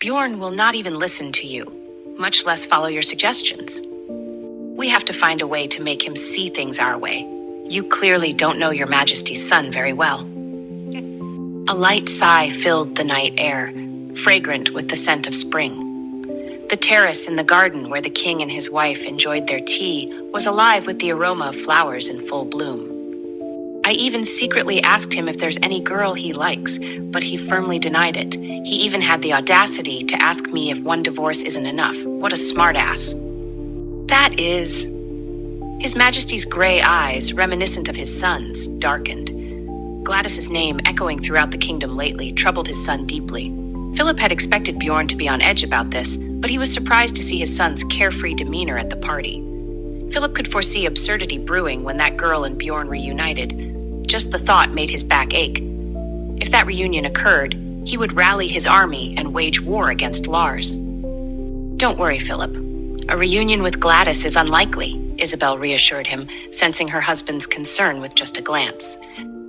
Bjorn will not even listen to you, much less follow your suggestions. We have to find a way to make him see things our way. You clearly don't know your Majesty's son very well. A light sigh filled the night air, fragrant with the scent of spring. The terrace in the garden where the king and his wife enjoyed their tea was alive with the aroma of flowers in full bloom. I even secretly asked him if there's any girl he likes, but he firmly denied it. He even had the audacity to ask me if one divorce isn't enough. What a smartass. That is... His Majesty's gray eyes, reminiscent of his son's, darkened. Gladys's name, echoing throughout the kingdom lately, troubled his son deeply. Philip had expected Bjorn to be on edge about this, but he was surprised to see his son's carefree demeanor at the party. Philip could foresee absurdity brewing when that girl and Bjorn reunited. Just the thought made his back ache. If that reunion occurred, he would rally his army and wage war against Lars. Don't worry, Philip. A reunion with Gladys is unlikely, Isabel reassured him, sensing her husband's concern with just a glance.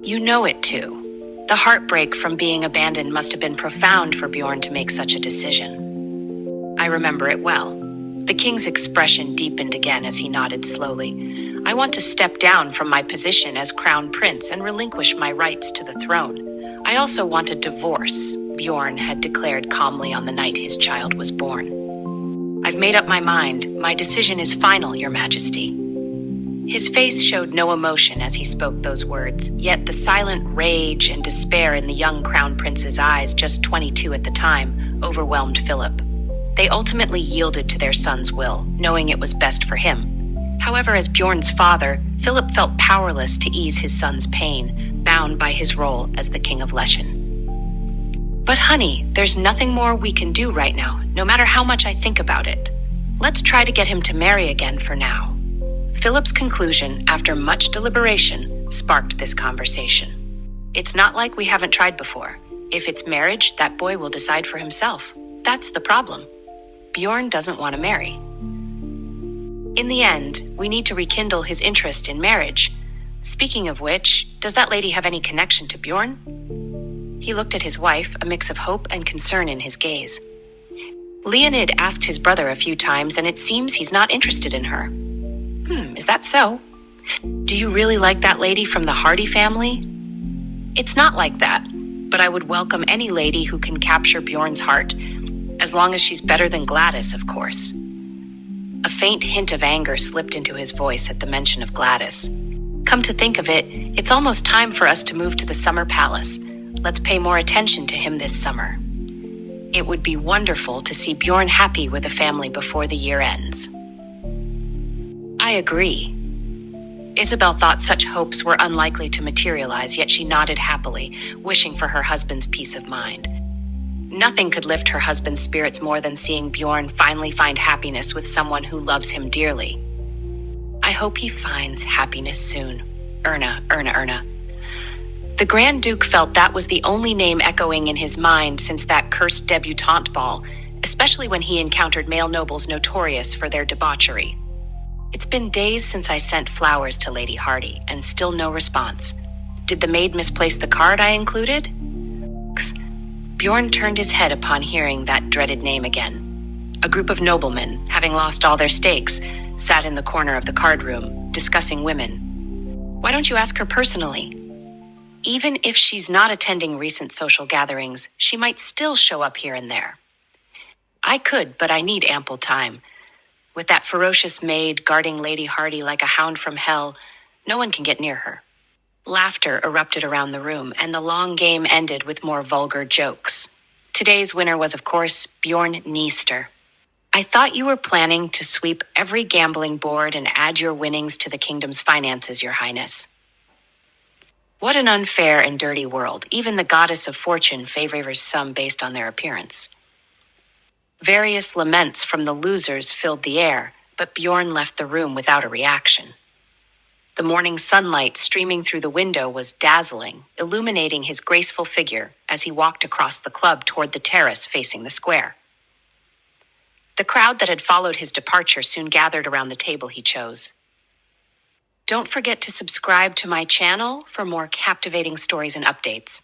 You know it too. The heartbreak from being abandoned must have been profound for Bjorn to make such a decision. I remember it well. The king's expression deepened again as he nodded slowly. I want to step down from my position as crown prince and relinquish my rights to the throne. I also want a divorce, Bjorn had declared calmly on the night his child was born. I've made up my mind. My decision is final, Your Majesty. His face showed no emotion as he spoke those words, yet the silent rage and despair in the young crown prince's eyes, just 22 at the time, overwhelmed Philip. They ultimately yielded to their son's will, knowing it was best for him. However, as Bjorn's father, Philip felt powerless to ease his son's pain, bound by his role as the King of Leshen. But honey, there's nothing more we can do right now, no matter how much I think about it. Let's try to get him to marry again for now. Philip's conclusion, after much deliberation, sparked this conversation. It's not like we haven't tried before. If it's marriage, that boy will decide for himself. That's the problem. Bjorn doesn't want to marry. In the end, we need to rekindle his interest in marriage. Speaking of which, does that lady have any connection to Bjorn? He looked at his wife, a mix of hope and concern in his gaze. Leonid asked his brother a few times, and it seems he's not interested in her. Is that so? Do you really like that lady from the Hardy family? It's not like that, but I would welcome any lady who can capture Bjorn's heart, as long as she's better than Gladys, of course. A faint hint of anger slipped into his voice at the mention of Gladys. Come to think of it, it's almost time for us to move to the summer palace. Let's pay more attention to him this summer. It would be wonderful to see Bjorn happy with a family before the year ends. I agree. Isabel thought such hopes were unlikely to materialize, yet she nodded happily, wishing for her husband's peace of mind. Nothing could lift her husband's spirits more than seeing Bjorn finally find happiness with someone who loves him dearly. I hope he finds happiness soon. Erna. The Grand Duke felt that was the only name echoing in his mind since that cursed debutante ball, especially when he encountered male nobles notorious for their debauchery. It's been days since I sent flowers to Lady Hardy, and still no response. Did the maid misplace the card I included? Bjorn turned his head upon hearing that dreaded name again. A group of noblemen, having lost all their stakes, sat in the corner of the card room, discussing women. Why don't you ask her personally? Even if she's not attending recent social gatherings, she might still show up here and there. I could, but I need ample time. With that ferocious maid guarding Lady Hardy like a hound from hell, no one can get near her. Laughter erupted around the room, and the long game ended with more vulgar jokes. Today's winner was, of course, Bjorn Niester. I thought you were planning to sweep every gambling board and add your winnings to the kingdom's finances, Your Highness. What an unfair and dirty world. Even the goddess of fortune favors some based on their appearance. Various laments from the losers filled the air, but Bjorn left the room without a reaction. The morning sunlight streaming through the window was dazzling, illuminating his graceful figure as he walked across the club toward the terrace facing the square. The crowd that had followed his departure soon gathered around the table he chose. Don't forget to subscribe to my channel for more captivating stories and updates.